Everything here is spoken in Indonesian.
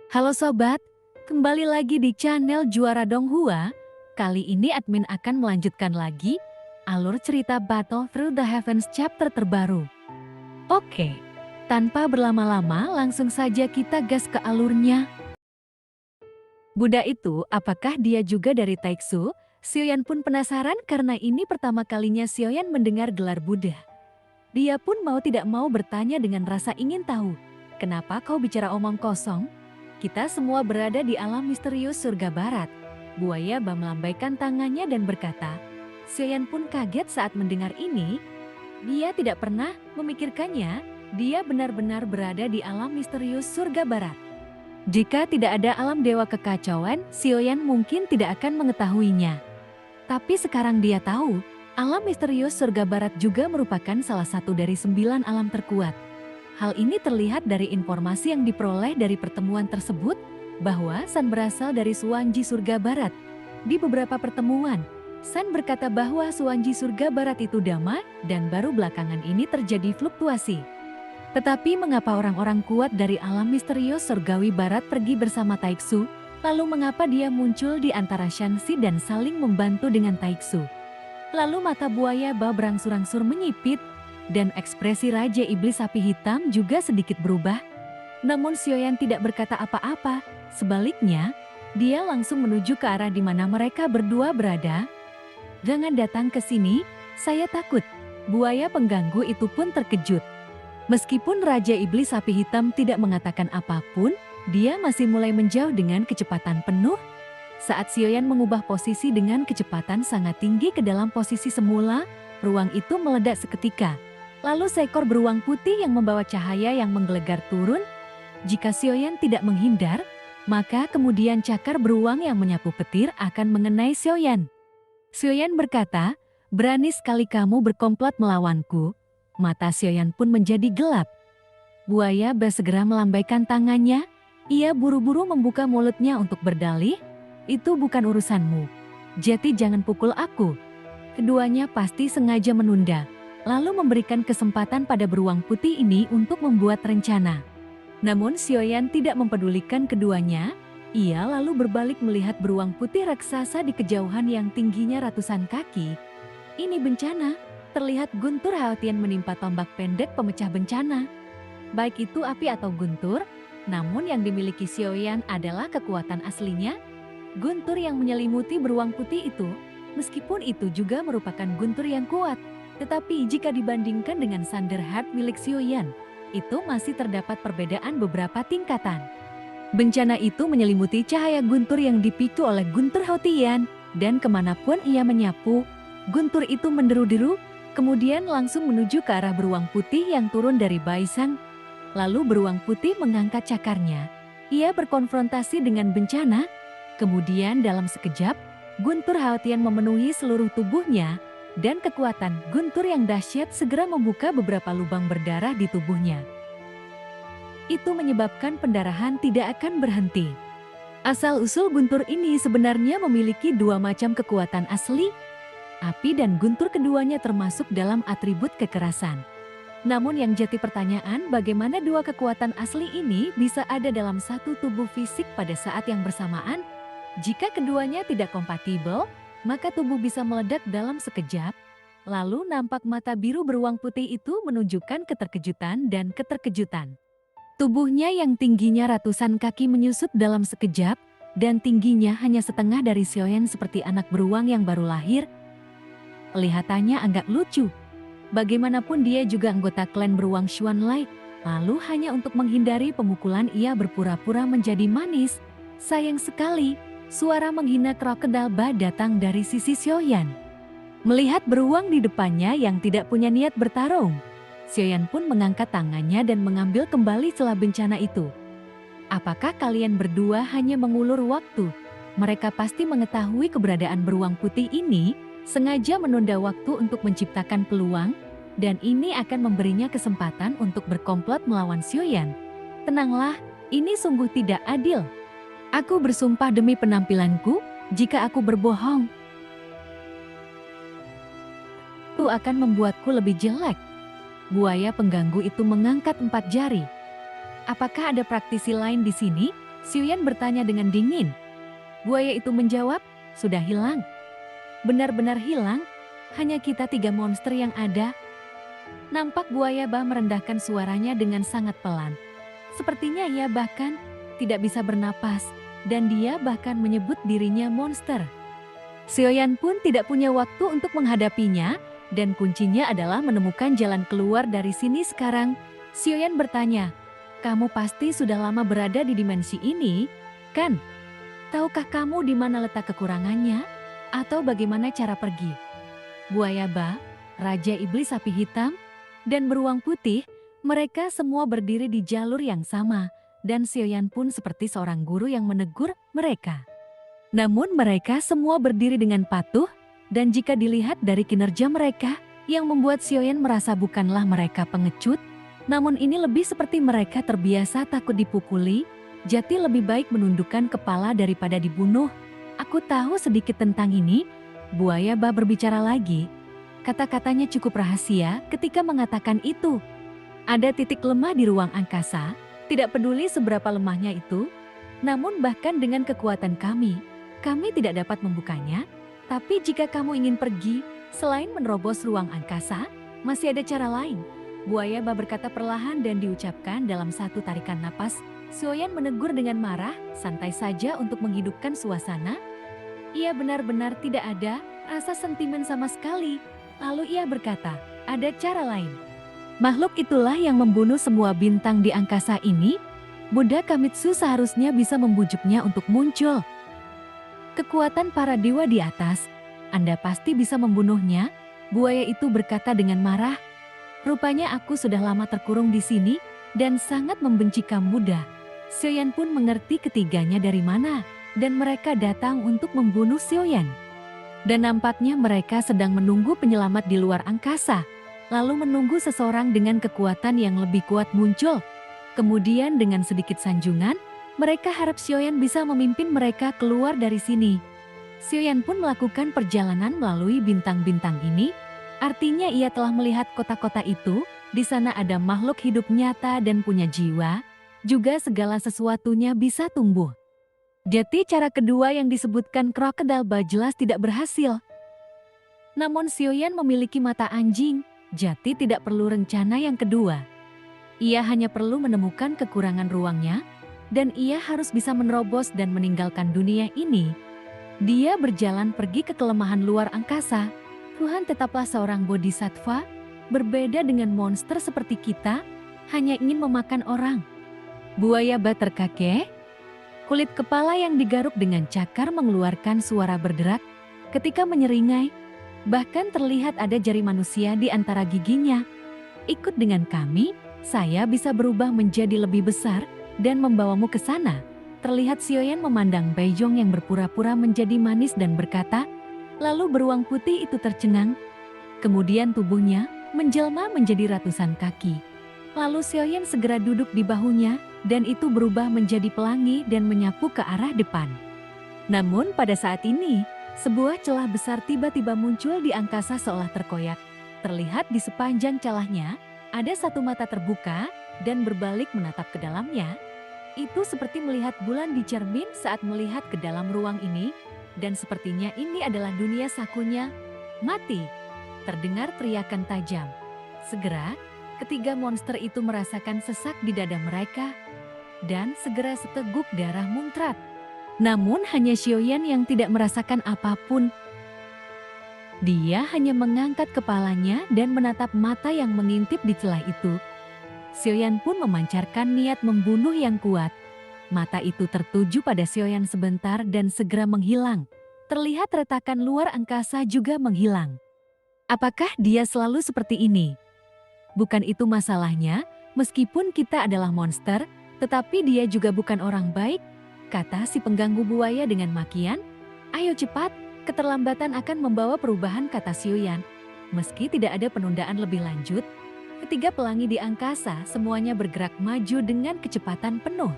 Halo sobat, kembali lagi di channel Juara Donghua. Kali ini admin akan melanjutkan lagi alur cerita Battle Through the Heavens chapter terbaru. Oke, tanpa berlama-lama langsung saja kita gas ke alurnya. Buddha itu, apakah dia juga dari Taiksu? Xiaoyan pun penasaran karena ini pertama kalinya Xiaoyan mendengar gelar Buddha. Dia pun mau tidak mau bertanya dengan rasa ingin tahu. Kenapa kau bicara omong kosong? Kita semua berada di alam misterius surga barat. Buaya Ba melambaikan tangannya dan berkata, Xiaoyan pun kaget saat mendengar ini. Dia tidak pernah memikirkannya, dia benar-benar berada di alam misterius surga barat. Jika tidak ada alam dewa kekacauan, Xiaoyan mungkin tidak akan mengetahuinya. Tapi sekarang dia tahu, alam misterius surga barat juga merupakan salah satu dari 9 alam terkuat. Hal ini terlihat dari informasi yang diperoleh dari pertemuan tersebut, bahwa San berasal dari Suanji surga barat. Di beberapa pertemuan, San berkata bahwa Suanji surga barat itu dama, dan baru belakangan ini terjadi fluktuasi. Tetapi mengapa orang-orang kuat dari alam misterius surgawi barat pergi bersama Taiksu? Lalu mengapa dia muncul di antara Shanxi dan saling membantu dengan Taiksu? Lalu mata buaya Ba berangsur-angsur menyipit, dan ekspresi Raja Iblis Api Hitam juga sedikit berubah. Namun Xiaoyan tidak berkata apa-apa, sebaliknya, dia langsung menuju ke arah di mana mereka berdua berada. Jangan datang ke sini, saya takut. Buaya pengganggu itu pun terkejut. Meskipun Raja Iblis Api Hitam tidak mengatakan apapun, dia masih mulai menjauh dengan kecepatan penuh. Saat Xiaoyan mengubah posisi dengan kecepatan sangat tinggi ke dalam posisi semula, ruang itu meledak seketika. Lalu seekor beruang putih yang membawa cahaya yang menggelegar turun. Jika Xiaoyan tidak menghindar, maka kemudian cakar beruang yang menyapu petir akan mengenai Xiaoyan. Xiaoyan berkata, berani sekali kamu berkomplot melawanku. Mata Xiaoyan pun menjadi gelap. Buaya Ba segera melambaikan tangannya. Ia buru-buru membuka mulutnya untuk berdalih. Itu bukan urusanmu. Jadi jangan pukul aku. Keduanya pasti sengaja menunda, lalu memberikan kesempatan pada beruang putih ini untuk membuat rencana. Namun Xiaoyan tidak mempedulikan keduanya. Ia lalu berbalik melihat beruang putih raksasa di kejauhan yang tingginya ratusan kaki. Ini bencana. Terlihat guntur Haotian menimpa tombak pendek pemecah bencana. Baik itu api atau guntur, namun yang dimiliki Xiaoyan adalah kekuatan aslinya. Guntur yang menyelimuti beruang putih itu, meskipun itu juga merupakan guntur yang kuat, tetapi jika dibandingkan dengan Thunder Heart milik Xiaoyan, itu masih terdapat perbedaan beberapa tingkatan. Bencana itu menyelimuti cahaya guntur yang dipicu oleh guntur Haotian, dan kemanapun ia menyapu, guntur itu menderu-deru, kemudian langsung menuju ke arah beruang putih yang turun dari Baisan. Lalu beruang putih mengangkat cakarnya. Ia berkonfrontasi dengan bencana. Kemudian dalam sekejap, guntur Haotian memenuhi seluruh tubuhnya, dan kekuatan guntur yang dahsyat segera membuka beberapa lubang berdarah di tubuhnya. Itu menyebabkan pendarahan tidak akan berhenti. Asal-usul guntur ini sebenarnya memiliki dua macam kekuatan asli. Api dan guntur keduanya termasuk dalam atribut kekerasan. Namun yang jadi pertanyaan, bagaimana dua kekuatan asli ini bisa ada dalam satu tubuh fisik pada saat yang bersamaan? Jika keduanya tidak kompatibel, maka tubuh bisa meledak dalam sekejap. Lalu nampak mata biru beruang putih itu menunjukkan keterkejutan dan keterkejutan. Tubuhnya yang tingginya ratusan kaki menyusut dalam sekejap, dan tingginya hanya setengah dari Xiaoyan seperti anak beruang yang baru lahir. Kelihatannya agak lucu. Bagaimanapun dia juga anggota klan beruang Xuanlai. Lalu hanya untuk menghindari pemukulan ia berpura-pura menjadi manis. Sayang sekali, suara menghina krokodil Ba datang dari sisi Xiaoyan. Melihat beruang di depannya yang tidak punya niat bertarung, Xiaoyan pun mengangkat tangannya dan mengambil kembali celah bencana itu. Apakah kalian berdua hanya mengulur waktu? Mereka pasti mengetahui keberadaan beruang putih ini, sengaja menunda waktu untuk menciptakan peluang, dan ini akan memberinya kesempatan untuk berkomplot melawan Xiaoyan. Tenanglah, ini sungguh tidak adil. Aku bersumpah demi penampilanku, jika aku berbohong, itu akan membuatku lebih jelek. Buaya pengganggu itu mengangkat 4 jari. Apakah ada praktisi lain di sini? Xiuyan bertanya dengan dingin. Buaya itu menjawab, sudah hilang. Benar-benar hilang, hanya kita 3 monster yang ada. Nampak buaya Ba merendahkan suaranya dengan sangat pelan. Sepertinya ia bahkan tidak bisa bernapas, dan dia bahkan menyebut dirinya monster. Xiuyan pun tidak punya waktu untuk menghadapinya, dan kuncinya adalah menemukan jalan keluar dari sini sekarang. Xiuyan bertanya, kamu pasti sudah lama berada di dimensi ini, kan? Tahukah kamu di mana letak kekurangannya? Atau bagaimana cara pergi? Buaya Ba, Raja Iblis Sapi Hitam, dan Beruang Putih, mereka semua berdiri di jalur yang sama, dan Xiuyan pun seperti seorang guru yang menegur mereka. Namun mereka semua berdiri dengan patuh, dan jika dilihat dari kinerja mereka, yang membuat Xiuyan merasa bukanlah mereka pengecut, namun ini lebih seperti mereka terbiasa takut dipukuli, jadi lebih baik menundukkan kepala daripada dibunuh. Aku tahu sedikit tentang ini, Buaya Ba berbicara lagi. Kata-katanya cukup rahasia ketika mengatakan itu. Ada titik lemah di ruang angkasa, tidak peduli seberapa lemahnya itu, namun bahkan dengan kekuatan kami tidak dapat membukanya. Tapi jika kamu ingin pergi, selain menerobos ruang angkasa, masih ada cara lain. Buaya Ba berkata perlahan dan diucapkan dalam satu tarikan napas. Xiuyan menegur dengan marah, santai saja untuk menghidupkan suasana. Ia benar-benar tidak ada rasa sentimen sama sekali. Lalu ia berkata, ada cara lain. Makhluk itulah yang membunuh semua bintang di angkasa ini. Buddha Kamitsu seharusnya bisa membujuknya untuk muncul. Kekuatan para dewa di atas, Anda pasti bisa membunuhnya. Buaya itu berkata dengan marah. Rupanya aku sudah lama terkurung di sini dan sangat membenci kamu, Buddha. Xiuyan pun mengerti ketiganya dari mana, dan mereka datang untuk membunuh Xiuyan. Dan nampaknya mereka sedang menunggu penyelamat di luar angkasa, lalu menunggu seseorang dengan kekuatan yang lebih kuat muncul. Kemudian dengan sedikit sanjungan, mereka harap Xiuyan bisa memimpin mereka keluar dari sini. Xiuyan pun melakukan perjalanan melalui bintang-bintang ini, artinya ia telah melihat kota-kota itu, di sana ada makhluk hidup nyata dan punya jiwa, juga segala sesuatunya bisa tumbuh. Jadi cara kedua yang disebutkan Crocodile Ba jelas tidak berhasil. Namun Xiuyan memiliki mata anjing, jadi tidak perlu rencana yang kedua. Ia hanya perlu menemukan kekurangan ruangnya, dan ia harus bisa menerobos dan meninggalkan dunia ini. Dia berjalan pergi ke kelemahan luar angkasa. Tuhan tetaplah seorang bodhisattva, berbeda dengan monster seperti kita, hanya ingin memakan orang. Buaya Ba terkekeh. Kulit kepala yang digaruk dengan cakar mengeluarkan suara berderak ketika menyeringai. Bahkan terlihat ada jari manusia di antara giginya. Ikut dengan kami, saya bisa berubah menjadi lebih besar dan membawamu ke sana. Terlihat Xiuyan memandang Beijong yang berpura-pura menjadi manis dan berkata, lalu beruang putih itu tercengang. Kemudian tubuhnya menjelma menjadi ratusan kaki. Lalu Xiuyan segera duduk di bahunya, dan itu berubah menjadi pelangi dan menyapu ke arah depan. Namun pada saat ini, sebuah celah besar tiba-tiba muncul di angkasa seolah terkoyak. Terlihat di sepanjang celahnya, ada satu mata terbuka dan berbalik menatap ke dalamnya. Itu seperti melihat bulan di cermin saat melihat ke dalam ruang ini, dan sepertinya ini adalah dunia sakunya. Mati! Terdengar teriakan tajam. Segera, ketiga monster itu merasakan sesak di dada mereka, dan segera seteguk darah muncrat. Namun hanya Xiuyan yang tidak merasakan apapun. Dia hanya mengangkat kepalanya dan menatap mata yang mengintip di celah itu. Xiuyan pun memancarkan niat membunuh yang kuat. Mata itu tertuju pada Xiuyan sebentar dan segera menghilang. Terlihat retakan luar angkasa juga menghilang. Apakah dia selalu seperti ini? Bukan itu masalahnya, meskipun kita adalah monster, tetapi dia juga bukan orang baik, kata si pengganggu buaya dengan makian. Ayo cepat, keterlambatan akan membawa perubahan, kata Xiuyan. Meski tidak ada penundaan lebih lanjut, ketiga pelangi di angkasa semuanya bergerak maju dengan kecepatan penuh.